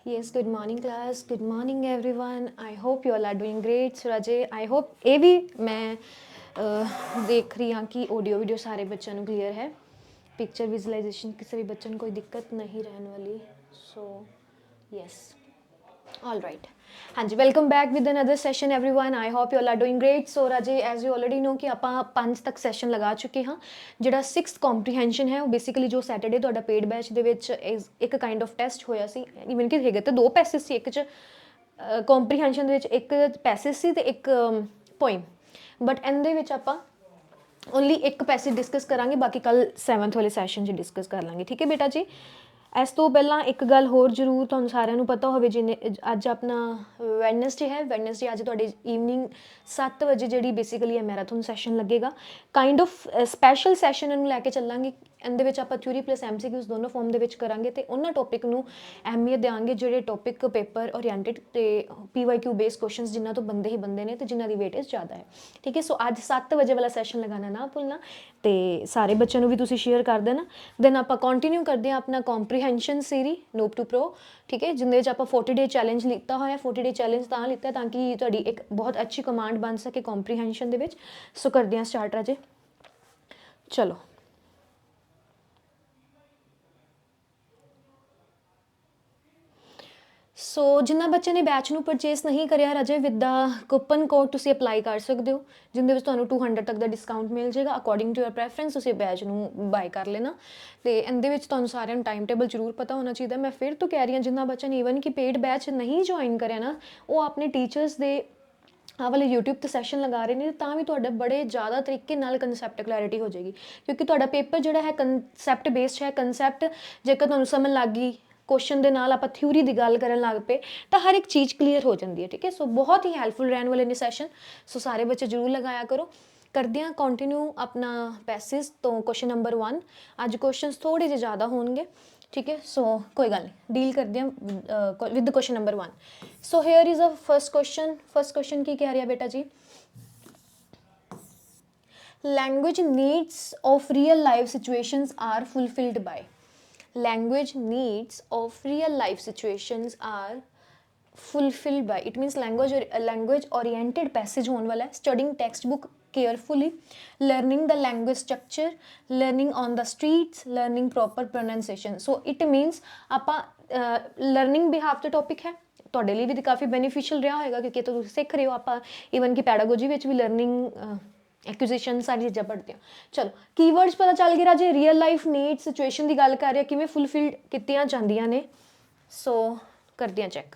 Yes, good morning class. Good morning everyone. I hope you all are doing great. Surajay, I hope ये भी मैं देख रही हाँ कि ऑडियो वीडियो सारे बच्चों को क्लियर है. पिक्चर विजुअलाइजेशन किसी भी बच्चों को कोई दिक्कत नहीं रहने वाली. So yes. All right. हाँ जी, welcome back with another session everyone. I hope you all are doing great. So राजे एज यू ऑलरेडी नो कि ਆਪਾਂ 5 ਤੱਕ ਸੈਸ਼ਨ ਲਗਾ ਚੁੱਕੇ ਹਾਂ. ਜਿਹੜਾ 6th ਕੰਪਰੀਹੈਂਸ਼ਨ ਹੈ ਉਹ ਬੇਸਿਕਲੀ ਜੋ ਸੈਟਰਡੇ ਤੁਹਾਡਾ ਪੇਡ ਬੈਚ ਦੇ ਵਿੱਚ ਇੱਕ ਕਾਈਂਡ ਆਫ ਟੈਸਟ ਹੋਇਆ ਸੀ. ਇਵਨ ਕਿ ਹੈਗੇ ਤੇ ਦੋ ਪੈਸੇਜ ਸੀ, ਇੱਕ 'ਚ ਕੰਪਰੀਹੈਂਸ਼ਨ ਦੇ ਵਿੱਚ ਇੱਕ ਪੈਸੇਜ ਸੀ ਤੇ ਇੱਕ ਪੋਇਮ. ਬਟ ਇਹਦੇ ਵਿੱਚ ਆਪਾਂ ਓਨਲੀ ਇੱਕ ਪੈਸੇਜ ਡਿਸਕਸ ਕਰਾਂਗੇ, ਬਾਕੀ ਕੱਲ 7th ਵਾਲੇ ਸੈਸ਼ਨ 'ਚ ਡਿਸਕਸ ਕਰ ਲਾਂਗੇ. ਠੀਕ ਹੈ ਬੇਟਾ ਜੀ. ਇਸ ਤੋਂ ਪਹਿਲਾਂ ਇੱਕ ਗੱਲ ਹੋਰ ਜ਼ਰੂਰ ਤੁਹਾਨੂੰ ਸਾਰਿਆਂ ਨੂੰ ਪਤਾ ਹੋਵੇ, ਜਿਹਨੇ ਅੱਜ ਆਪਣਾ ਵੈਡਨਸਡੇ ਹੈ. ਵੈਡਨਸਡੇ ਅੱਜ ਤੁਹਾਡੇ ਈਵਨਿੰਗ 7 ਵਜੇ ਜਿਹੜੀ ਬੇਸਿਕਲੀ ਹੈ ਮੈਰਾਥਨ ਸੈਸ਼ਨ ਲੱਗੇਗਾ. ਕਾਈਂਡ ਆਫ ਸਪੈਸ਼ਲ ਸੈਸ਼ਨ ਨੂੰ ਲੈ ਕੇ ਚੱਲਾਂਗੇ. ਇਹਦੇ ਵਿੱਚ ਆਪਾਂ ਥਿਊਰੀ ਪਲੱਸ MCQs ਦੋਨੋਂ ਫਾਰਮ ਦੇ ਵਿੱਚ ਕਰਾਂਗੇ ਅਤੇ ਉਹਨਾਂ ਟੋਪਿਕ ਨੂੰ ਅਹਿਮੀਅਤ ਦਿਆਂਗੇ ਜਿਹੜੇ ਟੋਪਿਕ ਪੇਪਰ ਓਰੀਐਂਟਡ ਅਤੇ PYQ ਬੇਸ ਕੁਐਸਚਨਸ ਜਿਨ੍ਹਾਂ ਤੋਂ ਬੰਦੇ ਹੀ ਬੰਦੇ ਨੇ ਅਤੇ ਜਿਨ੍ਹਾਂ ਦੀ ਵੇਟੇਜ ਜ਼ਿਆਦਾ ਹੈ. ਠੀਕ ਹੈ. ਸੋ ਅੱਜ 7 ਵਜੇ ਵਾਲਾ ਸੈਸ਼ਨ ਲਗਾਉਣਾ ਨਾ ਭੁੱਲਣਾ ਅਤੇ ਸਾਰੇ ਬੱਚਿਆਂ ਨੂੰ ਵੀ ਤੁਸੀਂ ਸ਼ੇਅਰ ਕਰ ਦੇਣਾ. ਦੈਨ ਆਪਾਂ ਕੰਟੀਨਿਊ ਕਰਦੇ ਹਾਂ ਆਪਣਾ ਕੰਪਰੀਹੈਂਸ਼ਨ ਸੀਰੀ ਨੋਪ ਟੂ ਪ੍ਰੋ. ਠੀਕ ਹੈ, ਜਿਹਦੇ ਵਿੱਚ ਆਪਾਂ 40 ਡੇ ਚੈਲੰਜ ਲਿੱਤਾ ਹੋਇਆ. 40 ਡੇ ਚੈਲੰਜ ਤਾਂ ਲਿੱਤਾ ਤਾਂ ਕਿ ਤੁਹਾਡੀ ਇੱਕ ਬਹੁਤ ਅੱਛੀ ਕਮਾਂਡ ਬਣ ਸਕੇ ਕੰਪਰੀਹੈਂਸ਼ਨ ਦੇ ਵਿੱਚ. ਸੋ ਕਰਦੇ ਹਾਂ ਸਟਾਰਟ ਰਾਜੇ. ਚਲੋ ਸੋ ਜਿਨ੍ਹਾਂ ਬੱਚਿਆਂ ਨੇ ਬੈਚ ਨੂੰ ਪਰਚੇਸ ਨਹੀਂ ਕਰਿਆ ਰਾਜੇ, ਵਿਦ ਦਾ ਕੂਪਨ ਕੋਡ ਤੁਸੀਂ ਅਪਲਾਈ ਕਰ ਸਕਦੇ ਹੋ, ਜਿਹਦੇ ਵਿੱਚ ਤੁਹਾਨੂੰ 200 ਤੱਕ ਦਾ ਡਿਸਕਾਊਂਟ ਮਿਲ ਜਾਏਗਾ. ਅਕੋਰਡਿੰਗ ਟੂ ਯਰ ਪ੍ਰੈਫਰੈਂਸ ਤੁਸੀਂ ਬੈਚ ਨੂੰ ਬਾਏ ਕਰ ਲੈਣਾ. ਅਤੇ ਇਹਦੇ ਵਿੱਚ ਤੁਹਾਨੂੰ ਸਾਰਿਆਂ ਨੂੰ ਟਾਈਮ ਟੇਬਲ ਜ਼ਰੂਰ ਪਤਾ ਹੋਣਾ ਚਾਹੀਦਾ. ਮੈਂ ਫਿਰ ਤੋਂ ਕਹਿ ਰਹੀ ਹਾਂ, ਜਿਨ੍ਹਾਂ ਬੱਚਿਆਂ ਨੇ ਈਵਨ ਕਿ ਪੇਡ ਬੈਚ ਨਹੀਂ ਜੁਆਇਨ ਕਰਿਆ ਨਾ, ਉਹ ਆਪਣੇ ਟੀਚਰਸ ਦੇ ਆਹ ਵਾਲੇ YouTube 'ਤੇ ਸੈਸ਼ਨ ਲਗਾ ਰਹੇ ਨੇ, ਤਾਂ ਵੀ ਤੁਹਾਡਾ ਬੜੇ ਜ਼ਿਆਦਾ ਤਰੀਕੇ ਨਾਲ ਕਨਸੈਪਟ ਕਲੈਰਿਟੀ ਹੋ ਜਾਏਗੀ. ਕਿਉਂਕਿ ਤੁਹਾਡਾ ਪੇਪਰ ਜਿਹੜਾ ਹੈ ਕਨਸੈਪਟ ਬੇਸਡ ਹੈ. ਕਨਸੈਪਟ ਜੇਕਰ ਤੁਹਾਨੂੰ ਸਮਝ ਲੱਗ ਗਈ, ਕੁਐਸਚਨ ਦੇ ਨਾਲ ਆਪਾਂ ਥਿਊਰੀ ਦੀ ਗੱਲ ਕਰਨ ਲੱਗ ਪਏ, ਤਾਂ ਹਰ ਇੱਕ ਚੀਜ਼ ਕਲੀਅਰ ਹੋ ਜਾਂਦੀ ਹੈ. ਠੀਕ ਹੈ. ਸੋ ਬਹੁਤ ਹੀ ਹੈਲਪਫੁਲ ਰਹਿਣ ਵਾਲੇ ਨੇ ਸੈਸ਼ਨ. ਸੋ ਸਾਰੇ ਬੱਚੇ ਜ਼ਰੂਰ ਲਗਾਇਆ ਕਰੋ. ਕਰਦੇ ਹਾਂ ਕੰਟੀਨਿਊ ਆਪਣਾ ਪੈਸਿਸ ਤੋਂ ਕੁਐਸਚਨ ਨੰਬਰ 1. ਅੱਜ ਕੁਐਸਚਨਸ ਥੋੜ੍ਹੇ ਜਿਹੇ ਜ਼ਿਆਦਾ ਹੋਣਗੇ. ਠੀਕ ਹੈ. ਸੋ ਕੋਈ ਗੱਲ ਨਹੀਂ, ਡੀਲ ਕਰਦੇ ਹਾਂ with question number 1. So here is a first question. First question ਕੀ ਕਹਿ ਰਿਹਾ ਬੇਟਾ ਜੀ? Language needs of real life situations are fulfilled by. Language needs of real life situations are fulfilled by. It means language oriented passage होने वाला है. Studying textbook carefully, learning the language structure, learning on the streets, learning proper pronunciation. So it means ਆਪਾਂ learning behalf ਤੇ topic ਹੈ. ਤੁਹਾਡੇ ਲਈ ਵੀ ਕਾਫੀ beneficial ਰਿਹਾ ਹੋਏਗਾ, ਕਿਉਂਕਿ ਤੁਸੀਂ ਸਿੱਖ ਰਹੇ ਹੋ. ਆਪਾਂ ਈਵਨ ਕਿ ਪੈਡਾਗੋਜੀ ਵਿੱਚ ਵੀ ਲਰਨਿੰਗ ਐਕੁਜ਼ੀਸ਼ਨ ਸਾਰੀ ਚੀਜ਼ਾਂ ਪੜ੍ਹਦੇ ਹਾਂ. ਚਲੋ ਕੀਵਰਡਸ ਪਤਾ ਚੱਲ ਗਿਆ ਰਾਜੇ. ਰੀਅਲ ਲਾਈਫ ਨੀਡ ਸਿਚੁਏਸ਼ਨ ਦੀ ਗੱਲ ਕਰ ਰਹੇ, ਕਿਵੇਂ ਫੁਲਫਿਲ ਕੀਤੀਆਂ ਜਾਂਦੀਆਂ ਨੇ. ਸੋ ਕਰਦੇ ਹਾਂ check.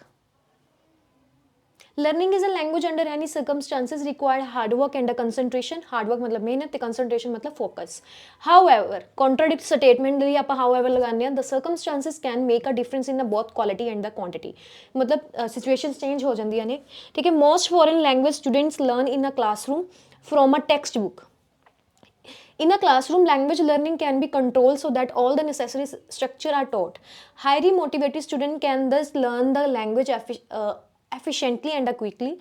Learning is a language under any circumstances required hard work and a concentration. Hard work ਮਤਲਬ ਮਿਹਨਤ ਅਤੇ ਕੰਸਨਟ੍ਰੇਸ਼ਨ ਮਤਲਬ ਫੋਕਸ. ਹਾਊਐਵਰ ਕੰਟਰਾਡਿਕਟ ਸਟੇਟਮੈਂਟ ਲਈ ਆਪਾਂ ਹਾਊਐਵਰ ਲਗਾਉਂਦੇ ਹਾਂ. The circumstances can make a difference in the both quality and the quantity. ਮਤਲਬ situations change ਹੋ ਜਾਂਦੀਆਂ ਨੇ. ਠੀਕ ਹੈ. Most foreign language students learn in a classroom from a textbook. In a classroom, language learning can be controlled so that all the necessary structure are taught. Highly motivated student can thus learn the language efficiently and quickly.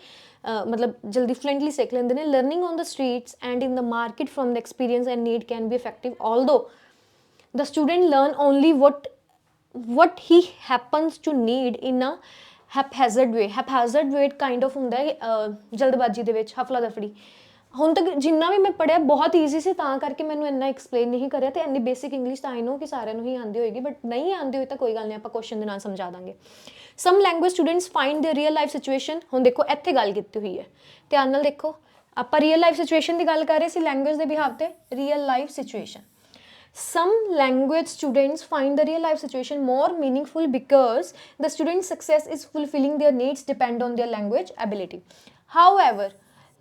मतलब जल्दी fluently सीख लेंदे ने. Learning on the streets and in the market from the experience and need can be effective. Although the student learn only what he happens to need in a haphazard way. Haphazard way kind of ਹੁੰਦਾ ਹੈ ਜਲਦਬਾਜ਼ੀ ਦੇ ਵਿੱਚ, ਹਫਲਾ ਦਫੜੀ. ਹੁਣ ਤੱਕ ਜਿੰਨਾ ਵੀ ਮੈਂ ਪੜ੍ਹਿਆ ਬਹੁਤ ਈਜ਼ੀ ਸੀ, ਤਾਂ ਕਰਕੇ ਮੈਨੂੰ ਇੰਨਾ ਐਕਸਪਲੇਨ ਨਹੀਂ ਕਰਿਆ. ਅਤੇ ਇੰਨੀ ਬੇਸਿਕ ਇੰਗਲਿਸ਼ ਤਾਂ ਆਈ ਨੋ ਕਿ ਸਾਰਿਆਂ ਨੂੰ ਹੀ ਆਉਂਦੀ ਹੋਏਗੀ, ਬਟ ਨਹੀਂ ਆਉਂਦੀ ਹੋਈ ਤਾਂ ਕੋਈ ਗੱਲ ਨਹੀਂ, ਆਪਾਂ ਕੁਐਸਚਨ ਦੇ ਨਾਲ ਸਮਝਾ ਦਾਂਗੇ. Some language students find their real life situation. ਹੁਣ ਦੇਖੋ ਇੱਥੇ ਗੱਲ ਕੀਤੀ ਹੋਈ ਹੈ, ਧਿਆਨ ਨਾਲ ਦੇਖੋ. ਆਪਾਂ ਰੀਅਲ ਲਾਈਫ ਸਿਚੁਏਸ਼ਨ ਦੀ ਗੱਲ ਕਰ ਰਹੇ ਸੀ ਲੈਂਗੁਏਜ ਦੇ ਬਿਹਾਫ 'ਤੇ. Real life situation. Some language students find the real life situation more meaningful because the student's success is fulfilling their needs depend on their language ability. However,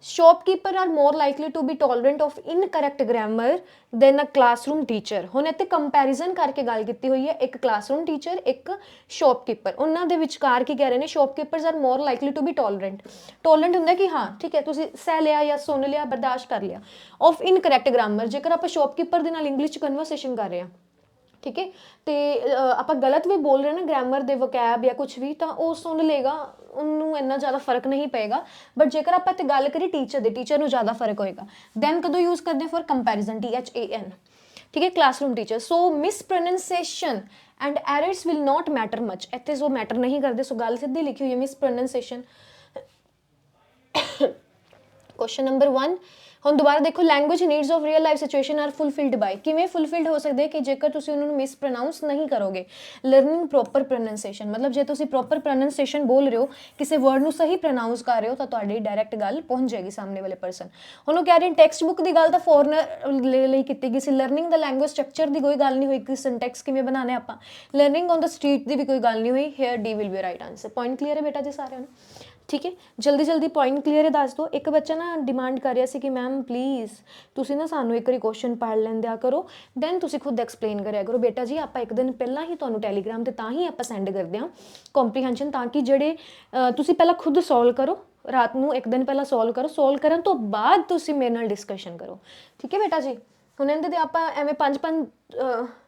shopkeepers are more likely to be tolerant of incorrect grammar than a classroom teacher. ਹੁਣ ਇੱਥੇ comparison ਕਰਕੇ ਗੱਲ ਕੀਤੀ ਹੋਈ ਹੈ, ਇੱਕ classroom teacher, ਇੱਕ shopkeeper. ਉਹਨਾਂ ਦੇ ਵਿਚਕਾਰ ਕੀ ਕਹਿ ਰਹੇ ਨੇ? Shopkeepers are more likely to be tolerant. Tolerant ਹੁੰਦਾ ਕਿ ਹਾਂ ਠੀਕ ਹੈ, ਤੁਸੀਂ ਸਹਿ ਲਿਆ ਜਾਂ ਸੁਣ ਲਿਆ, ਬਰਦਾਸ਼ਤ ਕਰ ਲਿਆ. ਆਫ ਇਨਕਰੈਕਟ ਗ੍ਰਾਮਰ, ਜੇਕਰ ਆਪਾਂ ਸ਼ੌਪਕੀਪਰ ਦੇ ਨਾਲ ਇੰਗਲਿਸ਼ 'ਚ ਕਨਵਰਸੇਸ਼ਨ ਕਰ ਰਹੇ ਹਾਂ, ਠੀਕ ਹੈ, ਅਤੇ ਆਪਾਂ ਗਲਤ ਵੀ ਬੋਲ ਰਹੇ ਨਾ ਗ੍ਰਾਮਰ ਦੇ ਵਕੈਬ ਜਾਂ ਕੁਛ ਵੀ, ਤਾਂ ਉਹ ਸੁਣ ਲਏਗਾ, ਉਹਨੂੰ ਇੰਨਾ ਜ਼ਿਆਦਾ ਫਰਕ ਨਹੀਂ ਪਏਗਾ. ਬਟ ਜੇਕਰ ਆਪਾਂ ਇੱਥੇ ਗੱਲ ਕਰੀਏ ਟੀਚਰ ਦੇ, ਟੀਚਰ ਨੂੰ ਜ਼ਿਆਦਾ ਫਰਕ ਹੋਏਗਾ. ਦੈਨ ਕਦੋਂ ਯੂਜ਼ ਕਰਦੇ ਫॉर ਕੰਪੈਰੀਜ਼ਨ? THAN. ठीक है, classroom teacher. So miss pronunciation and errors will not matter much, इतने सो मैटर नहीं करते, सो गल सीधी लिखी हुई है मिस प्रोनाउंसिएशन। क्वेश्चन नंबर 1 ਹੁਣ ਦੁਬਾਰਾ ਦੇਖੋ, language needs of real life situation are fulfilled by, ਕਿਵੇਂ ਫੁਲਫਿਲਡ ਹੋ ਸਕਦੇ ਕਿ ਜੇਕਰ ਤੁਸੀਂ ਉਹਨਾਂ ਨੂੰ ਮਿਸ ਪ੍ਰੋਨਾਉਂਸ ਨਹੀਂ ਕਰੋਗੇ। ਲਰਨਿੰਗ ਪ੍ਰੋਪਰ ਪ੍ਰੋਨਾਂਸੀਏਸ਼ਨ, ਮਤਲਬ ਜੇ ਤੁਸੀਂ ਪ੍ਰੋਪਰ ਪ੍ਰੋਨਾਂਸੀਏਸ਼ਨ ਬੋਲ ਰਹੇ ਹੋ, ਕਿਸੇ ਵਰਡ ਨੂੰ ਸਹੀ ਪ੍ਰੋਨਾਉਂਸ ਕਰ ਰਹੇ ਹੋ, ਤਾਂ ਤੁਹਾਡੀ ਡਾਇਰੈਕਟ ਗੱਲ ਪਹੁੰਚ ਜਾਏਗੀ ਸਾਹਮਣੇ ਵਾਲੇ ਪਰਸਨ। ਹੁਣ ਉਹ ਕਹਿ ਰਹੇ ਟੈਕਸਟ ਬੁੱਕ ਦੀ ਗੱਲ ਤਾਂ ਫੋਰਨਰ ਲਈ ਕੀਤੀ ਗਈ ਸੀ, ਲਰਨਿੰਗ ਦਾ ਲੈਂਗੁਏਜ ਸਟਰਕਚਰ ਦੀ ਕੋਈ ਗੱਲ ਨਹੀਂ ਹੋਈ ਕਿ ਸਿੰਟੈਕਸ ਕਿਵੇਂ ਬਣਾਉਣੇ ਆਪਾਂ। ਲਰਨਿੰਗ ਔਨ ਦ ਸਟਰੀਟ ਦੀ ਵੀ ਕੋਈ ਗੱਲ ਨਹੀਂ ਹੋਈ। Here D will be right answer. Point clear ਹੈ ਬੇਟਾ ਜੀ ਸਾਰਿਆਂ ਨੂੰ? ठीक है, जल्दी जल्दी पॉइंट क्लीयर है दस दो। एक बच्चा ना डिमांड कर रहा है कि मैम प्लीज़ तुसी ना सानू एक बार क्वेश्चन पढ़ लैंदिया करो, दैन तुसी खुद एक्सप्लेन करिया करो। बेटा जी आप एक दिन पहला ही तुहानू टैलीग्राम ते तां ही आप सेंड करते हैं कॉम्प्रीहेंशन, ताकि जेडे तुसी पहला खुद सॉल्व करो, रात नू एक दिन पहला सॉल्व करो, सॉल्व करन तो बाद तुसी मेरे नाल डिस्कशन करो। ठीक है बेटा जी, हुण इहदे ते आपां एवें 5-5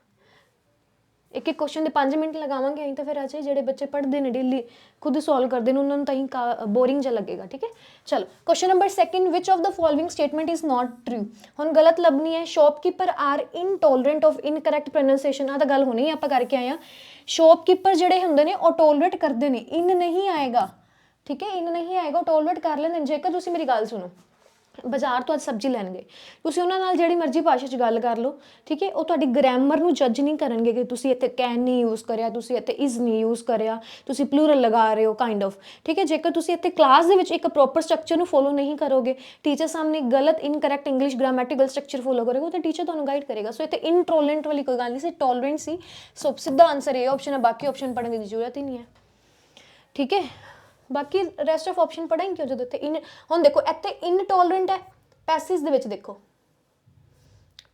एक एक क्वेश्चन के 5 मिनट लगावांगे, अं तो फिर अजे जोड़े बच्चे पढ़ते हैं डेली खुद सॉल्व करते हैं उन्होंने तो ही बोरिंग जा लगेगा। ठीक है, चलो question number 2, which of the following statement is not true. हुण गलत लभनी है। Shopkeeper are intolerant of incorrect pronunciation, आ तो गल होनी आप करके आए हैं। शॉपकीपर जोड़े होंगे ने वो टॉलरेट करते हैं, इन नहीं आएगा। ठीक है, इन नहीं आएगा, टॉलरेट कर लेंगे। जेकर तुसीं मेरी गल सुनो, बाजार तो अज सब्जी लैन गए, तुसीं उन्हां नाल जिहड़ी मर्जी भाषा च गल कर लो, ठीक है, वो तुहाडी ग्रैमर नूं जज नहीं करनगे कि तुसीं इत्थे कैन नहीं यूज़ करिया, तुसीं इत्थे इज़ नहीं यूज़ करिया, तुसीं प्लूरल लगा रहे हो काइंड ऑफ। ठीक है, जेकर तुसीं इत्थे क्लास दे विच एक प्रॉपर स्ट्रक्चर नूं फॉलो नहीं करोगे, टीचर सामने गलत इनकरैक्ट इंग्लिश ग्रामैटिकल स्ट्रक्चर फॉलो करोगे तो टीचर तुहानूं गाइड करेगा। सो इत्थे इनटॉलरेंट वाली कोई गल नहीं सी, टॉलरेंट सी। सो सीधा आंसर ये ऑप्शन है, बाकी ऑप्शन पढ़ने की जरूरत ही नहीं है। ठीक है, बाकी रैसट ऑफ ऑप्शन पढ़ेंगे क्यों जो इत्थे इन। हुण देखो इत्थे इनटॉलरेंट है, पैसिज दे विच देखो,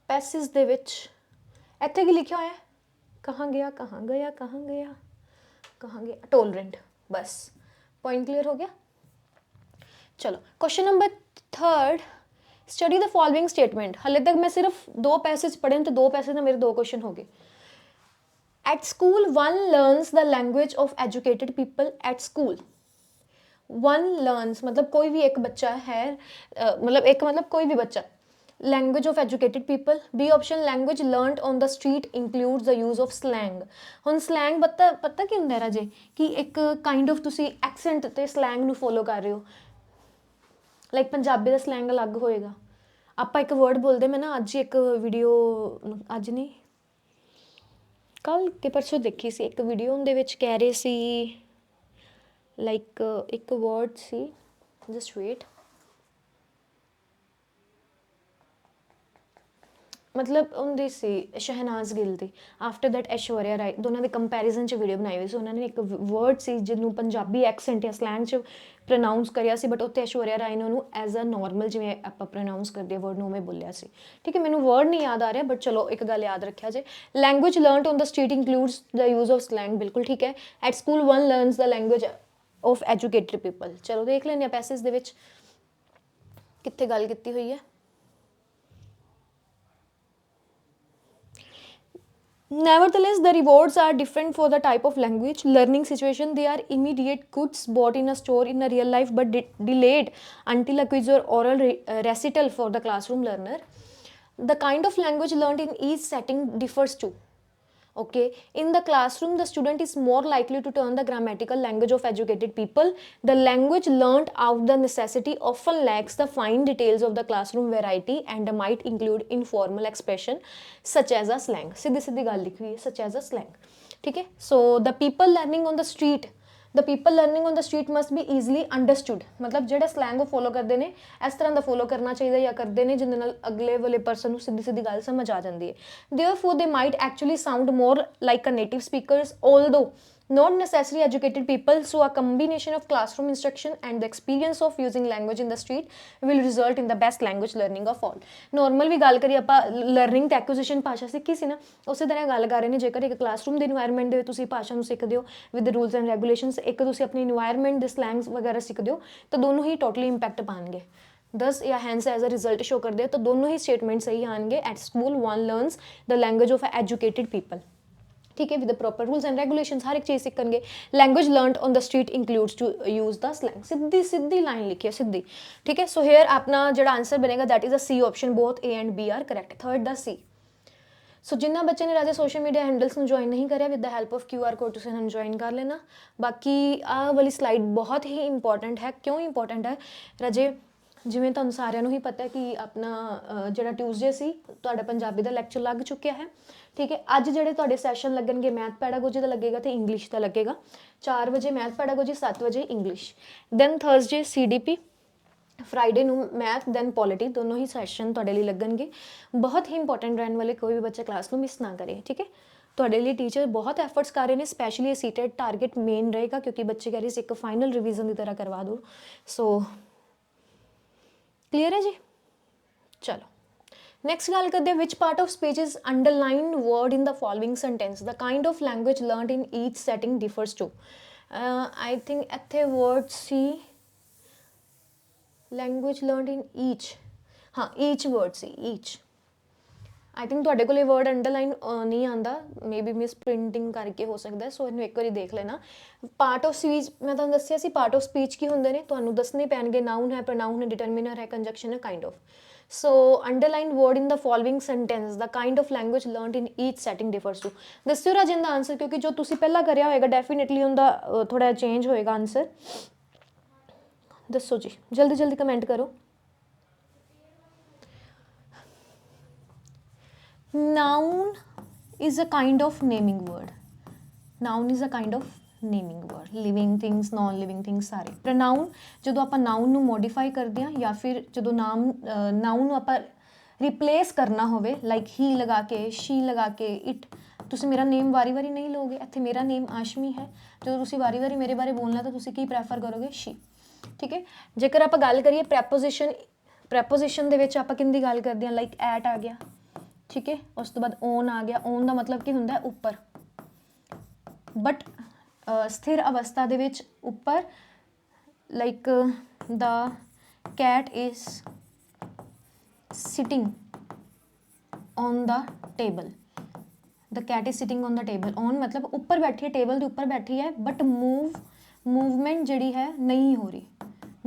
पैसिज दे विच इत्थे की लिखा होया, कहाँ गया कहाँ गया कहाँ गया कहाँ गया, टॉलरेंट। बस पॉइंट क्लियर हो गया। चलो question number 3, study the following statement. हले तक मैं सिर्फ 2 पैसेज पढ़े तो 2 पैसेज में मेरे 2 क्वेश्चन हो गए। Eight school one learns the language of educated people. Eight school one learns मतलब कोई भी एक बच्चा है, मतलब कोई भी बच्चा, language of educated people. B option language learned on the street includes the use of slang. हुण स्लैंग पता की हुंदा राजे कि एक काइंड ऑफ तुसी एक्सेंट ते स्लैंग नूं फॉलो कर रहे हो। लाइक पंजाबी का स्लैंग अलग होएगा। आपां एक वर्ड बोलते, मैं ना अज एक वीडियो, अज नहीं कल के परसों देखी सी एक वीडियो, उहदे विच कह रहे सी लाइक एक वर्ड सी, जस्ट वेट, मतलब उनकी सी शहनाज गिल दी, आफ्टर दैट ऐश्वर्या राय, दोनों के कंपैरिजन च वीडियो बनाई हुई सी। उन्होंने एक वर्ड सी जिन्होंने पंजाबी एक्सेंट या स्लैंग च प्रोनाउंस करिया सी, बट उत्ते ऐश्वर्या राय ने उन्होंने एज अ नॉर्मल जिवें आपां प्रोनाउंस करदे वर्ड नूं उवें बोलिया सी। ठीक है, मैनूं वर्ड नहीं याद आ रहा, बट चलो एक गल याद रखिया जे, language learned on the street includes the use of slang, बिल्कुल ठीक है। At school one learns the language of educated people. चलो देख लें पैसेज दे विच कित्थे गल कीती हुई है। Nevertheless, the rewards are different for the type of language learning situation. They are immediate goods bought in a store in a real life, but delayed until a quiz or oral recital for the classroom learner. The kind of language learned in each setting differs too. Okay, in the classroom the student is more likely to learn the grammatical language of educated people. The language learned out the necessity often lacks the fine details of the classroom variety and might include informal expression such as a slang. सीधी सीधी गल लिखी हुई है, such as a slang. ठीक है, so the people learning on the street, the people learning on the street must be easily understood, मतलब जो slang follow करते हैं इस तरह का फॉलो करना चाहिए या करते हैं जिन्हें अगले वाले परसन को सीधी सीधी गल समझ आ जाती है। Therefore they might actually sound more like a native speakers although not necessarily educated people. So a combination of classroom instruction and the experience of using language in the street will result in the best language learning of all. Normal भी गल करिए आप learning ते acquisition भाषा सीखी सी ना, उस तरह गल कर रहे हैं जेकर एक क्लासरूम के इन्वायरमेंट के तुसीं भाषा नूं सीखदे हो विद रूल्स एंड रेगूलेशनस, एक तुसीं अपनी इन्वायरमेंट के स्लैंग्स वगैरह सीखदे हो, तो दोनों ही टोटली इंपैक्ट पाएंगे। दस या हैंस एज अ रिजल्ट शो करते हैं तो दोनों ही स्टेटमेंट सही आएंगे। At school one learns the language of educated people, ठीक है, with the proper rules and regulations, हर एक चीज़ सीखेंगे। Language learned on the street includes to use the slang, सीधी सीधी लाइन लिखी है सीधी, ठीक है। सो हेयर अपना जो आंसर बनेगा that is a C option, both A and B are correct. Third the C, so ਜਿਨ੍ਹਾਂ ਬੱਚੇ ਨੇ ਰਾਜੇ ਸੋਸ਼ਲ ਮੀਡੀਆ ਹੈਂਡਲਸ ਨੂੰ ਜੁਆਇਨ ਨਹੀਂ ਕਰਿਆ, with the help of QR code ਤੁਸੀਂ ਇਹਨਾਂ ਨੂੰ ਜੁਆਇਨ ਕਰ ਲੈਣਾ। ਬਾਕੀ ਆਹ ਵਾਲੀ ਸਲਾਈਡ ਬਹੁਤ ਹੀ ਇੰਪੋਰਟੈਂਟ ਹੈ। ਕਿਉਂ ਇੰਪੋਰਟੈਂਟ ਹੈ ਰਾਜੇ? ਜਿਵੇਂ ਤੁਹਾਨੂੰ ਸਾਰਿਆਂ ਨੂੰ ਹੀ ਪਤਾ ਕਿ ਆਪਣਾ ਜਿਹੜਾ ਟਿਊਜ਼ਡੇ ਸੀ ਤੁਹਾਡਾ ਪੰਜਾਬੀ ਦਾ ਲੈਕਚਰ ਲੱਗ ਚੁੱਕਿਆ ਹੈ, ਠੀਕ ਹੈ। ਅੱਜ ਜਿਹੜੇ ਤੁਹਾਡੇ ਸੈਸ਼ਨ ਲੱਗਣਗੇ ਮੈਥ ਪੈਡਾਗੋਜੀ ਦਾ ਲੱਗੇਗਾ ਤੇ ਇੰਗਲਿਸ਼ ਦਾ ਲੱਗੇਗਾ। 4 ਵਜੇ ਮੈਥ ਪੈਡਾਗੋਜੀ, 7 ਵਜੇ English. Then Thursday CDP, Friday ਨੂੰ ਮੈਥ, ਦੈਨ ਪੋਲਿਟੀ, ਦੋਨੋਂ ਹੀ ਸੈਸ਼ਨ ਤੁਹਾਡੇ ਲਈ ਲੱਗਣਗੇ। ਬਹੁਤ ਹੀ ਇੰਪੋਰਟੈਂਟ ਰਹਿਣ ਵਾਲੇ, ਕੋਈ ਵੀ ਬੱਚਾ ਕਲਾਸ ਨੂੰ ਮਿਸ ਨਾ ਕਰੇ, ਠੀਕ ਹੈ। ਤੁਹਾਡੇ ਲਈ ਟੀਚਰ ਬਹੁਤ ਐਫਰਟਸ ਕਰ ਰਹੇ ਨੇ, ਸਪੈਸ਼ਲੀ ਸੀਟਡ ਟਾਰਗੇਟ ਮੇਨ ਰਹੇਗਾ ਕਿਉਂਕਿ ਬੱਚੇ ਕਹਿ ਰਹੇ ਸੀ ਇੱਕ ਫਾਈਨਲ ਰਿਵੀਜ਼ਨ ਦੀ ਤਰ੍ਹਾਂ ਕਰਵਾ ਦਿਓ। ਸੋ ਕਲੀਅਰ ਹੈ ਜੀ? ਚਲੋ ਨੈਕਸਟ ਗੱਲ ਕਰਦੇ ਹਾਂ, which part of speech is underline word in the following sentence, the kind of language learned in each setting differs too. I think ਇੱਥੇ word C language learned in each, ਹਾਂ each word C, ਈਚ। I think ਤੁਹਾਡੇ ਕੋਲ ਇਹ word underline ਨਹੀਂ ਆਉਂਦਾ, may be miss printing ਕਰਕੇ ਹੋ ਸਕਦਾ। ਸੋ ਇਹਨੂੰ ਇੱਕ ਵਾਰੀ ਦੇਖ ਲੈਣਾ। ਪਾਰਟ ਆਫ ਸਪੀਚ ਮੈਂ ਤੁਹਾਨੂੰ ਦੱਸਿਆ ਸੀ, ਪਾਰਟ ਆਫ ਸਪੀਚ ਕੀ ਹੁੰਦੇ ਨੇ, ਤੁਹਾਨੂੰ ਦੱਸਣੇ ਪੈਣਗੇ। ਨਾਊਨ ਹੈ, ਪ੍ਰੋਨਾਊਨ ਹੈ, ਡਿਟਰਮੀਨਰ ਹੈ, ਕੰਜੰਕਸ਼ਨ ਹੈ, kind of. So underline word in the following sentence, the kind of language learned in each setting differs too. ਦੱਸਿਓ ਰਾਜੇ ਦਾ ਆਂਸਰ, ਕਿਉਂਕਿ ਜੋ ਤੁਸੀਂ ਪਹਿਲਾਂ ਕਰਿਆ ਹੋਏਗਾ ਡੈਫੀਨੇਟਲੀ ਉਹਦਾ ਥੋੜਾ ਚੇਂਜ ਹੋਏਗਾ ਆਂਸਰ। ਦੱਸੋ ਜੀ, ਜਲਦੀ ਜਲਦੀ ਕਮੈਂਟ ਕਰੋ। Noun is a kind of naming word. Noun is a kind of naming word. Living things, non-living things ਸਾਰੇ। Pronoun ਜਦੋਂ ਆਪਾਂ noun ਨੂੰ modify ਕਰਦੇ ਹਾਂ ਜਾਂ ਫਿਰ ਜਦੋਂ noun ਨੂੰ ਆਪਾਂ replace ਕਰਨਾ ਹੋਵੇ, like he ਲਗਾ ਕੇ, she ਲਗਾ ਕੇ, it। ਤੁਸੀਂ ਮੇਰਾ ਨੇਮ ਵਾਰੀ-ਵਾਰੀ ਨਹੀਂ ਲਓਗੇ। ਇੱਥੇ ਮੇਰਾ ਨੇਮ ਆਸ਼ਮੀ ਹੈ, ਜਦੋਂ ਤੁਸੀਂ ਵਾਰੀ-ਵਾਰੀ ਮੇਰੇ ਬਾਰੇ ਬੋਲਣਾ ਤਾਂ ਤੁਸੀਂ ਕੀ ਪ੍ਰੈਫਰ ਕਰੋਗੇ? she, ਠੀਕ ਹੈ। ਜੇਕਰ ਆਪਾਂ ਗੱਲ ਕਰੀਏ ਪ੍ਰੈਪੋਜੀਸ਼ਨ ਦੇ ਵਿੱਚ ਆਪਾਂ ਕਿੰਦੀ ਗੱਲ ਕਰਦੇ ਹਾਂ, ਲਾਈਕ ਐਟ ਆ ਗਿਆ, ਠੀਕ ਹੈ। ਉਸ ਤੋਂ ਬਾਅਦ ਓਨ ਆ ਗਿਆ। ਓਨ ਦਾ ਮਤਲਬ ਕੀ ਹੁੰਦਾ ਹੈ? ਉੱਪਰ। ਬਟ ਸਥਿਰ ਅਵਸਥਾ ਦੇ ਵਿੱਚ ਉੱਪਰ, like the cat is sitting on the table. The cat is sitting on the table. On ਮਤਲਬ ਉੱਪਰ ਬੈਠੀ ਹੈ, ਟੇਬਲ ਦੇ ਉੱਪਰ ਬੈਠੀ ਹੈ, ਬਟ ਮੂਵਮੈਂਟ ਜਿਹੜੀ ਹੈ ਨਹੀਂ ਹੋ ਰਹੀ,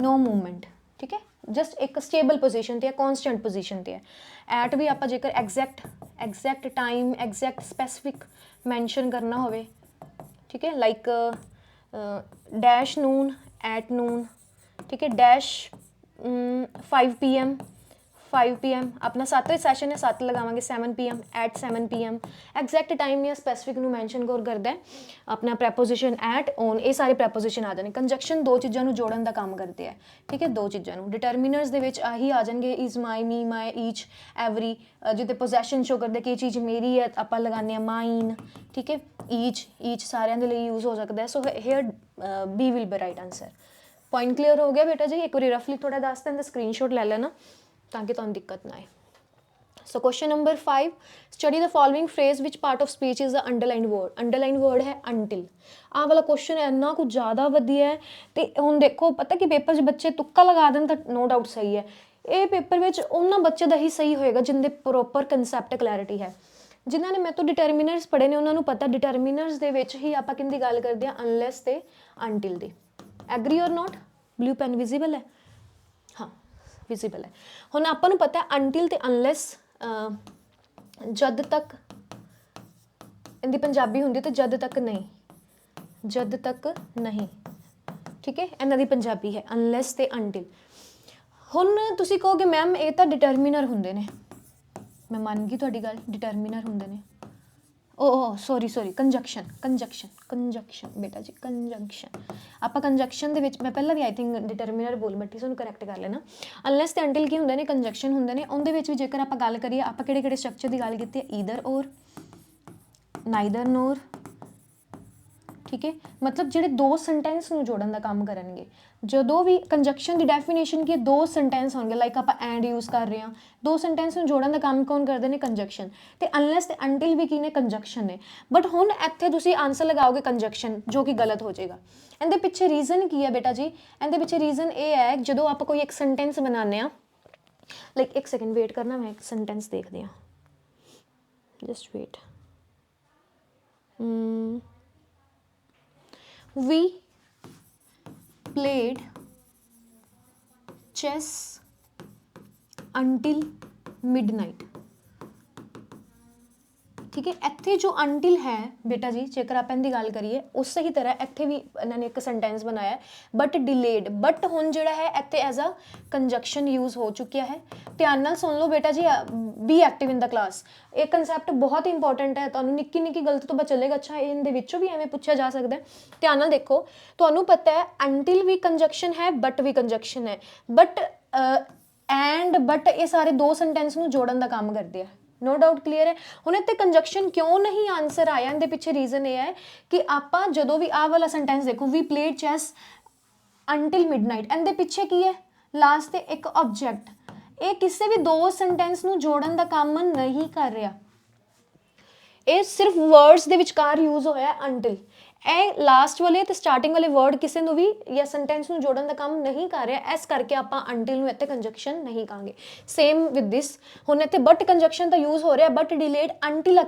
ਨੋ ਮੂਵਮੈਂਟ, ਠੀਕ ਹੈ। ਜਸਟ ਇੱਕ ਸਟੇਬਲ ਪੋਜੀਸ਼ਨ ਤੇ ਹੈ, ਕੌਨਸਟੈਂਟ ਪੋਜੀਸ਼ਨ ਤੇ ਹੈ। ਐਟ ਵੀ ਆਪਾਂ ਜੇਕਰ exact time, exact specific mention ਕਰਨਾ ਹੋਵੇ, ਠੀਕ ਹੈ, ਲਾਈਕ ਡੈਸ਼ ਨੂਨ, ਐਟ ਨੂਨ, ਠੀਕ ਹੈ। ਡੈਸ਼ 5 PM ਆਪਣਾ 7 ਵਜੇ ਸੈਸ਼ਨ ਹੈ, 7 ਲਗਾਵਾਂਗੇ, 7 PM, at 7 PM। Exact time ਜਾਂ ਸਪੈਸੀਫਿਕ ਨੂੰ ਮੈਂਸ਼ਨ ਕਰਦਾ ਹੈ ਆਪਣਾ ਪ੍ਰੈਪੋਜੀਸ਼ਨ ਐਟ, ਔਨ, ਇਹ ਸਾਰੇ ਪ੍ਰੈਪੋਜੀਸ਼ਨ ਆ ਜਾਣੇ। ਕੰਜੰਕਸ਼ਨ ਦੋ ਚੀਜ਼ਾਂ ਨੂੰ ਜੋੜਨ ਦਾ ਕੰਮ ਕਰਦੇ ਆ, ਠੀਕ ਹੈ, ਦੋ ਚੀਜ਼ਾਂ ਨੂੰ। ਡਿਟਰਮੀਨਰਸ ਦੇ ਵਿੱਚ ਆਹੀ ਆ ਜਾਣਗੇ, is, my, me, my, each, every. ਜਿਹਦੇ ਪੋਜੈਸ਼ਨ ਸ਼ੋ ਕਰਦੇ ਕਿ ਇਹ ਚੀਜ਼ ਮੇਰੀ ਹੈ, ਆਪਾਂ ਲਗਾਉਂਦੇ ਹਾਂ ਮਾਈਨ, ਠੀਕ ਹੈ। ਈਚ ਸਾਰਿਆਂ ਦੇ ਲਈ ਯੂਜ਼ ਹੋ ਸਕਦਾ ਹੈ। So here B will be right answer. Point clear ਹੋ ਗਿਆ ਬੇਟਾ ਜੀ? ਇੱਕ ਵਾਰੀ ਰਫਲੀ ਥੋੜਾ ਦੱਸ ਦਿੰਦੇ, ਸਕਰੀਨਸ਼ਾਟ ਲੈ ਲੈਣਾ ਤਾਂ ਕਿ ਤੁਹਾਨੂੰ ਦਿੱਕਤ ਨਾ ਆਏ। So question number 5, study the following phrase ਵਿਚ part of speech is the underline word. Underline word ਹੈ ਅੰਟਿਲ। ਆਹ ਵਾਲਾ ਕੁਐਸਚਨ ਇੰਨਾ ਕੁ ਜ਼ਿਆਦਾ ਵਧੀਆ ਹੈ। ਤੇ ਹੁਣ ਦੇਖੋ, ਪਤਾ ਕਿ ਪੇਪਰ 'ਚ ਬੱਚੇ ਤੁੱਕਾ ਲਗਾ ਦੇਣ ਤਾਂ ਨੋ ਡਾਊਟ ਸਹੀ ਹੈ। ਇਹ ਪੇਪਰ ਵਿੱਚ ਉਹਨਾਂ ਬੱਚੇ ਦਾ ਹੀ ਸਹੀ ਹੋਏਗਾ ਜਿਨਦੇ ਪ੍ਰੋਪਰ ਕਨਸੈਪਟ ਕਲੈਰਿਟੀ ਹੈ। ਜਿਨ੍ਹਾਂ ਨੇ ਮੇਰੇ ਤੋਂ ਡਿਟਰਮੀਨਰਸ ਪੜ੍ਹੇ ਨੇ ਉਹਨਾਂ ਨੂੰ ਪਤਾ ਡਿਟਰਮੀਨਰਸ ਦੇ ਵਿੱਚ ਹੀ ਆਪਾਂ ਕਿਹਦੀ ਗੱਲ ਕਰਦੇ ਹਾਂ? ਅਨਲੈਸ ਤੇ ਅੰਟਿਲ ਦੀ। ਐਗਰੀ ਔਰ ਨੋਟ? ਬਲੂ ਪੈਨ ਵਿਜ਼ੀਬਲ ਹੈ? ਹਾਂ ਵਿਜ਼ੀਬਲ ਹੈ। ਹੁਣ ਆਪਾਂ ਨੂੰ ਪਤਾ ਅੰਟਿਲ ਤੇ ਅਨਲੈਸ ਜਦ ਤੱਕ ਇਹਦੀ ਪੰਜਾਬੀ ਹੁੰਦੀ ਤੇ ਜਦ ਤੱਕ ਨਹੀਂ, ਜਦ ਤੱਕ ਨਹੀਂ, ਠੀਕ ਹੈ। ਇਹਨਾਂ ਦੀ ਪੰਜਾਬੀ ਹੈ ਅਨਲੈਸ ਤੇ ਅੰਟਿਲ। ਹੁਣ ਤੁਸੀਂ ਕਹੋਗੇ ਮੈਮ ਇਹ ਤਾਂ ਡਿਟਰਮੀਨਰ ਹੁੰਦੇ ਨੇ, ਮੈਂ ਮੰਨ ਗਈ ਤੁਹਾਡੀ ਗੱਲ, ਡਿਟਰਮੀਨਰ ਹੁੰਦੇ ਨੇ। ਸੌਰੀ ਕੰਜੰਕਸ਼ਨ ਬੇਟਾ ਜੀ, ਕੰਜੰਕਸ਼ਨ। ਆਪਾਂ ਕੰਜੰਕਸ਼ਨ ਦੇ ਵਿੱਚ ਮੈਂ ਪਹਿਲਾਂ ਵੀ ਆਈ ਥਿੰਕ ਡਿਟਰਮੀਨਰ ਬੋਲ ਬੈਠੀ, ਤੁਹਾਨੂੰ ਕਰੈਕਟ ਕਰ ਲੈਣਾ। ਅਨਲੈਸ ਤੇ ਅੰਟਿਲ ਕੀ ਹੁੰਦੇ ਨੇ? ਕੰਜੰਕਸ਼ਨ ਹੁੰਦੇ ਨੇ। ਉਹਦੇ ਵਿੱਚ ਵੀ ਜੇਕਰ ਆਪਾਂ ਗੱਲ ਕਰੀਏ, ਆਪਾਂ ਕਿਹੜੇ ਕਿਹੜੇ ਸਟਰਕਚਰ ਦੀ ਗੱਲ ਕੀਤੀ ਹੈ? ਈਦਰ ਔਰ, ਨਾਈਦਰ ਨੋਰ, ਠੀਕ ਹੈ। ਮਤਲਬ ਜਿਹੜੇ ਦੋ ਸੈਂਟੈਂਸ ਨੂੰ ਜੋੜਨ ਦਾ ਕੰਮ ਕਰਨਗੇ। ਜਦੋਂ ਵੀ ਕੰਜੰਕਸ਼ਨ ਦੀ ਡੈਫੀਨੇਸ਼ਨ ਕੀ ਹੈ? ਦੋ ਸੈਂਟੈਂਸ ਹੋਣਗੇ, ਲਾਈਕ ਆਪਾਂ ਐਂਡ ਯੂਜ਼ ਕਰ ਰਹੇ ਹਾਂ। ਦੋ ਸੈਂਟੈਂਸ ਨੂੰ ਜੋੜਨ ਦਾ ਕੰਮ ਕੌਣ ਕਰਦੇ ਨੇ? ਕੰਜੰਕਸ਼ਨ। ਤੇ ਅਨਲੈਸ ਤੇ ਅੰਟਿਲ ਵੀ ਕੀ ਨੇ? ਕੰਜੰਕਸ਼ਨ ਨੇ। ਬਟ ਹੁਣ ਇੱਥੇ ਤੁਸੀਂ ਆਂਸਰ ਲਗਾਓਗੇ ਕੰਜੰਕਸ਼ਨ, ਜੋ ਕਿ ਗਲਤ ਹੋ ਜਾਏਗਾ। ਇਹਦੇ ਪਿੱਛੇ ਰੀਜ਼ਨ ਕੀ ਹੈ ਬੇਟਾ ਜੀ? ਇਹਦੇ ਪਿੱਛੇ ਰੀਜ਼ਨ ਇਹ ਹੈ, ਜਦੋਂ ਆਪਾਂ ਕੋਈ ਇੱਕ ਸੈਂਟੈਂਸ ਬਣਾਉਂਦੇ ਹਾਂ, ਲਾਈਕ ਇੱਕ ਸੈਕਿੰਡ ਵੇਟ ਕਰਨਾ, ਮੈਂ ਇੱਕ ਸੈਂਟੈਂਸ ਦੇਖਦੇ ਹਾਂ, just wait. We played chess until midnight. ठीक है। ਇੱਥੇ जो until है बेटा जी ਜੇਕਰ ਆਪਾਂ ਇਹਦੀ ਗੱਲ ਕਰੀਏ ਉਸੇ ਹੀ ਤਰ੍ਹਾਂ ਇੱਥੇ ਵੀ ਇਹਨਾਂ ਨੇ ਇੱਕ ਸੈਂਟੈਂਸ ਬਣਾਇਆ ਬਟ ਡਿਲੇਡ, ਬਟ ਹੁਣ ਜਿਹੜਾ ਹੈ ਇੱਥੇ ਐਜ਼ ਅ ਕੰਜੰਕਸ਼ਨ ਯੂਜ਼ ਹੋ ਚੁੱਕਿਆ ਹੈ। ਧਿਆਨ ਨਾਲ ਸੁਣ ਲਓ ਬੇਟਾ ਜੀ, ਬੀ ਐਕਟਿਵ ਇਨ ਦਾ ਕਲਾਸ। ਇਹ ਕਨਸੈਪਟ ਬਹੁਤ ਇੰਪੋਰਟੈਂਟ ਹੈ, ਤੁਹਾਨੂੰ ਨਿੱਕੀ ਨਿੱਕੀ ਗਲਤੀ ਤੋਂ ਬਚੇਗਾ। ਅੱਛਾ ਇਹਦੇ ਵਿੱਚੋਂ ਵੀ ਐਵੇਂ ਪੁੱਛਿਆ ਜਾ ਸਕਦਾ ਹੈ। ਧਿਆਨ ਨਾਲ ਦੇਖੋ, ਤੁਹਾਨੂੰ ਪਤਾ ਹੈ until ਵੀ ਕੰਜੰਕਸ਼ਨ ਹੈ, ਬਟ ਵੀ ਕੰਜੰਕਸ਼ਨ ਹੈ, ਬਟ ਐਂਡ ਬਟ ਇਹ ਸਾਰੇ ਦੋ ਸੈਂਟੈਂਸ ਨੂੰ ਜੋੜਨ ਦਾ ਕੰਮ ਕਰਦੇ ਆ। नो डाउट क्लीयर है। हुण इत्थे कंजक्शन क्यों नहीं आंसर आया, इहदे पिछे रीजन ये है कि आपां जदों भी आ वाला सेंटेंस देखो, we played chess until midnight, इहदे पिछे की है लास्ट ते एक ऑब्जेक्ट, ये किसी भी दो सेंटेंस नूं जोड़न दा काम नहीं कर रहा, ये सिर्फ वर्ड्स दे विचकार यूज होया अंटिल। ਇਹ ਲਾਸਟ ਵਾਲੇ ਤੇ ਸਟਾਰਟਿੰਗ ਵਾਲੇ ਵਰਡ ਕਿਸੇ ਨੂੰ ਵੀ ਜਾਂ ਸੈਂਟੈਂਸ ਨੂੰ ਜੋੜਨ ਦਾ ਕੰਮ ਨਹੀਂ ਕਰ ਰਿਹਾ, ਇਸ ਕਰਕੇ ਆਪਾਂ ਅੰਟਿਲ ਨੂੰ ਇੱਥੇ ਕੰਜੰਕਸ਼ਨ ਨਹੀਂ ਕਹਾਂਗੇ। ਸੇਮ ਵਿਦ ਦਿਸ, ਹੁਣ ਇੱਥੇ ਬਟ ਕੰਜੰਕਸ਼ਨ ਤਾਂ ਯੂਜ਼ ਹੋ ਰਿਹਾ, but delayed until a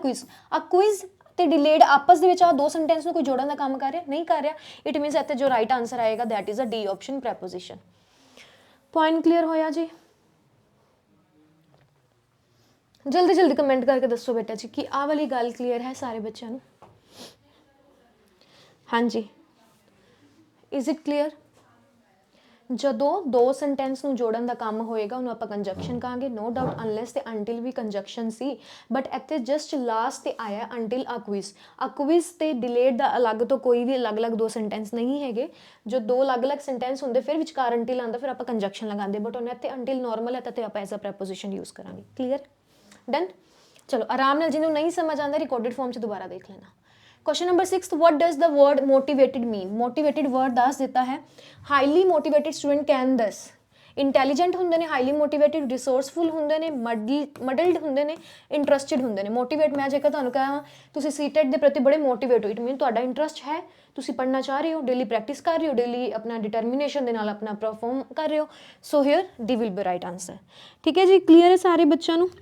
quiz ਤੇ ਡਿਲੇਡ ਆਪਸ ਦੇ ਵਿੱਚ ਆ ਦੋ ਸੈਂਟੈਂਸ ਨੂੰ ਕੋਈ ਜੋੜਨ ਦਾ ਕੰਮ ਕਰ ਰਿਹਾ ਨਹੀਂ ਕਰ ਰਿਹਾ। ਇਟ ਮੀਨਸ ਇੱਥੇ ਜੋ ਰਾਈਟ ਆਂਸਰ ਆਏਗਾ that is a D option, preposition. Point clear ਹੋਇਆ ਜੀ? ਜਲਦੀ ਜਲਦੀ ਕਮੈਂਟ ਕਰਕੇ ਦੱਸੋ ਬੇਟਾ ਜੀ ਕਿ ਆਹ ਵਾਲੀ ਗੱਲ ਕਲੀਅਰ ਹੈ ਸਾਰੇ ਬੱਚਿਆਂ ਨੂੰ? हाँ जी, इज इट क्लीयर? ਜਦੋਂ ਦੋ ਸੈਂਟੈਂਸ ਨੂੰ ਜੋੜਨ ਦਾ ਕੰਮ ਹੋਏਗਾ ਉਹਨੂੰ ਆਪਾਂ ਕੰਜੰਕਸ਼ਨ ਕਹਾਂਗੇ, ਨੋ ਡਾਊਟ, ਅਨਲੈਸ ਤੇ ਅੰਟਿਲ ਵੀ ਕੰਜੰਕਸ਼ਨ ਸੀ, ਬਟ ਇੱਥੇ ਜਸਟ ਲਾਸਟ ਤੇ ਆਇਆ ਅੰਟਿਲ ਅਕੁਇਜ਼ ਤੇ ਡਿਲੇਡ ਦਾ ਅਲੱਗ ਤੋਂ ਕੋਈ ਵੀ ਅਲੱਗ-ਅਲੱਗ ਦੋ ਸੈਂਟੈਂਸ ਨਹੀਂ ਹੈਗੇ। ਜੋ ਦੋ ਅਲੱਗ-ਅਲੱਗ ਸੈਂਟੈਂਸ ਹੁੰਦੇ ਫਿਰ ਵਿਚਕਾਰ ਅੰਟਿਲ ਆਉਂਦਾ, ਫਿਰ ਆਪਾਂ ਕੰਜੰਕਸ਼ਨ ਲਗਾਉਂਦੇ, ਬਟ ਉਹਨੇ ਇੱਥੇ ਅੰਟਿਲ ਨਾਰਮਲ ਹੈ ਤਾਂ ਤੇ ਆਪਾਂ ਐਜ਼ ਅ ਪ੍ਰੈਪੋਜੀਸ਼ਨ ਯੂਜ਼ ਕਰਾਂਗੇ। ਕਲੀਅਰ? ਡਨ। ਚਲੋ ਆਰਾਮ ਨਾਲ, ਜਿਹਨੂੰ ਨਹੀਂ ਸਮਝ ਆਉਂਦਾ ਰਿਕਾਰਡਡ ਫਾਰਮ 'ਚ ਦੁਬਾਰਾ ਦੇਖ ਲੈਣਾ। Question number 6, what does the word motivated mean? motivated word दस दिता है, highly motivated student can दस इंटैलीजेंट होंगे ने, हाईली मोटिवेटेड रिसोर्सफुल होंगे ने, मडल्ड होंगे ने, इंटरस्टिड होंगे ने। मोटिवेट मैं जेकर तुहानूं कहां तुसीं सीटेट के प्रति बड़े मोटिवेट हो, इट मीन तुहाडा इंटरस्ट है, तुसीं पढ़ना चाह रहे हो, डेली प्रैक्टिस कर रहे हो, डेली अपना डिटरमिनेशन दे नाल अपना परफॉर्म कर रहे हो। So here D will be right answer. ठीक है जी, क्लीयर है सारे बच्चों नूं?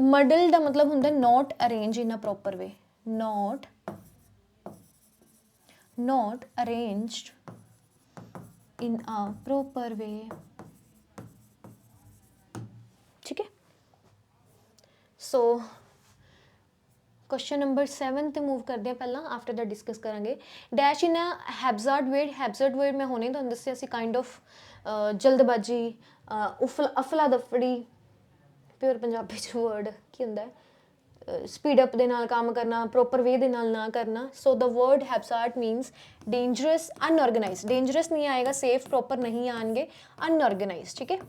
मडल का मतलब होंगे not arrange in a proper way, not arranged in a proper way. ठीक है, सो क्वेश्चन नंबर 7 ते मूव करते हैं, पहला आफ्टर दैट डिस्कस करेंगे dash in a haphazard word. Haphazard word मैं हुणे तुहानूं दस्सिया सी, काइंड ऑफ जल्दबाजी, अफला दफड़ी, प्योर पंजाबी च वर्ड की होंदा है स्पीड अप दे नाल काम करना, प्रॉपर वे दे नाल ना करना। So the word haphazard means dangerous, unorganise. Dangerous नहीं आएगा, सेफ प्रॉपर नहीं आएंगे, अनऑर्गेनाइज। ठीक है,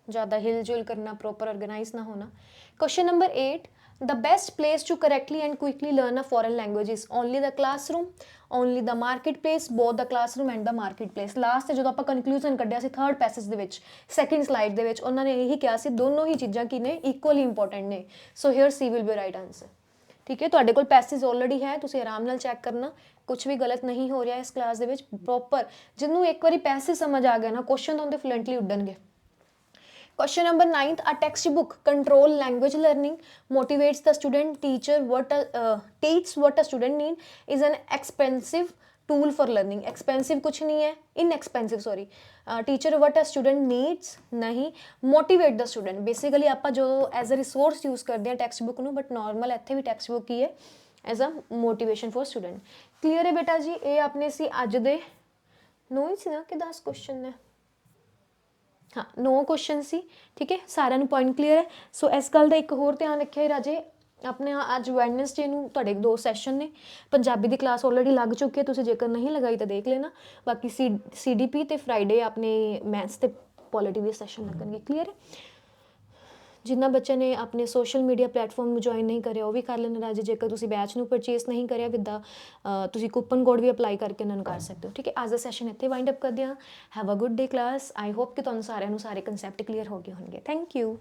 ज़्यादा हिल जुल करना, प्रॉपर ऑर्गेनाइज ना होना। Question number 8, the best place to correctly and quickly learn a foreign language is only the classroom, only the marketplace, both the classroom and the marketplace। Last जो ਆਪਾਂ ਕਨਕਲੂਜਨ ਕੱਢਿਆ ਸੀ ਥਰਡ ਪੈਸੇਜ ਦੇ ਵਿੱਚ, second slide ਦੇ ਵਿੱਚ ਉਹਨਾਂ ਨੇ ਇਹੀ ਕਿਹਾ ਸੀ ਦੋਨੋਂ ਹੀ ਚੀਜ਼ਾਂ ਕੀ ਨੇ, ਇਕੁਅਲੀ ਇੰਪੋਰਟੈਂਟ ਨੇ। So here C will be right answer. ਠੀਕ ਹੈ, ਤੁਹਾਡੇ ਕੋਲ ਪੈਸੇਜ ਆਲਰੇਡੀ ਹੈ, ਤੁਸੀਂ ਆਰਾਮ ਨਾਲ ਚੈੱਕ ਕਰਨਾ, ਕੁਝ ਵੀ ਗਲਤ ਨਹੀਂ ਹੋ ਰਿਹਾ ਇਸ ਕਲਾਸ ਦੇ ਵਿੱਚ। ਪ੍ਰੋਪਰ ਜਿਹਨੂੰ ਇੱਕ ਵਾਰੀ ਪੈਸੇਜ ਸਮਝ ਆ ਗਿਆ ਨਾ, ਕੁਐਸਚਨ ਤਾਂ ਉਹਦੇ fluently ਉੱਡਣਗੇ। Question number 9, a textbook control language learning, motivates the student, teaches what a student need, is an expensive tool for learning। expensive कुछ नहीं है, inexpensive sorry। teacher what a student needs नहीं, motivate the student। basically ਆਪਾਂ जो as a resource use करते हैं text book ਨੂੰ, but normal ਇੱਥੇ भी टेक्स्ट बुक ही है as a motivation for student। clear है बेटा जी? ਇਹ ਆਪਣੇ ਸੀ ਅੱਜ ਦੇ 9 ਹੀ ਸੀ ਨਾ ਕਿ 10 क्वेश्चन ने? हाँ 9 क्वेश्चन सी। ठीक है, सारे पॉइंट क्लीयर है। सो इस गल का एक होर ध्यान रखिए राजे, अपने अज वैडनसडे नूं तुहाडे 2 सैशन ने, पंजाबी की क्लास ऑलरेडी लग चुकी है, तुसीं जेकर नहीं लगाई तो देख लेना। बाकी CDP ते फ्राइडे अपने मैथ्स ते पॉलिटी के सैशन लगणगे। क्लीयर है? जिन्ना बच्चे ने अपने सोशल मीडिया प्लेटफॉर्म ज्वाइन नहीं करे वो भी कर लेना राजे। जेकर तुसीं बैच नूं परचेस नहीं करिया विद द तुसीं कूपन कोड भी अप्लाई करके इन्हां नूं कर सकते हो। ठीक है, अज दा सैशन इत्थे वाइंड अप करदे हां। Have a good day class. I hope कि तुहानूं सारिआं नूं सारे कंसैप्ट क्लीयर हो गए होणगे। Thank you.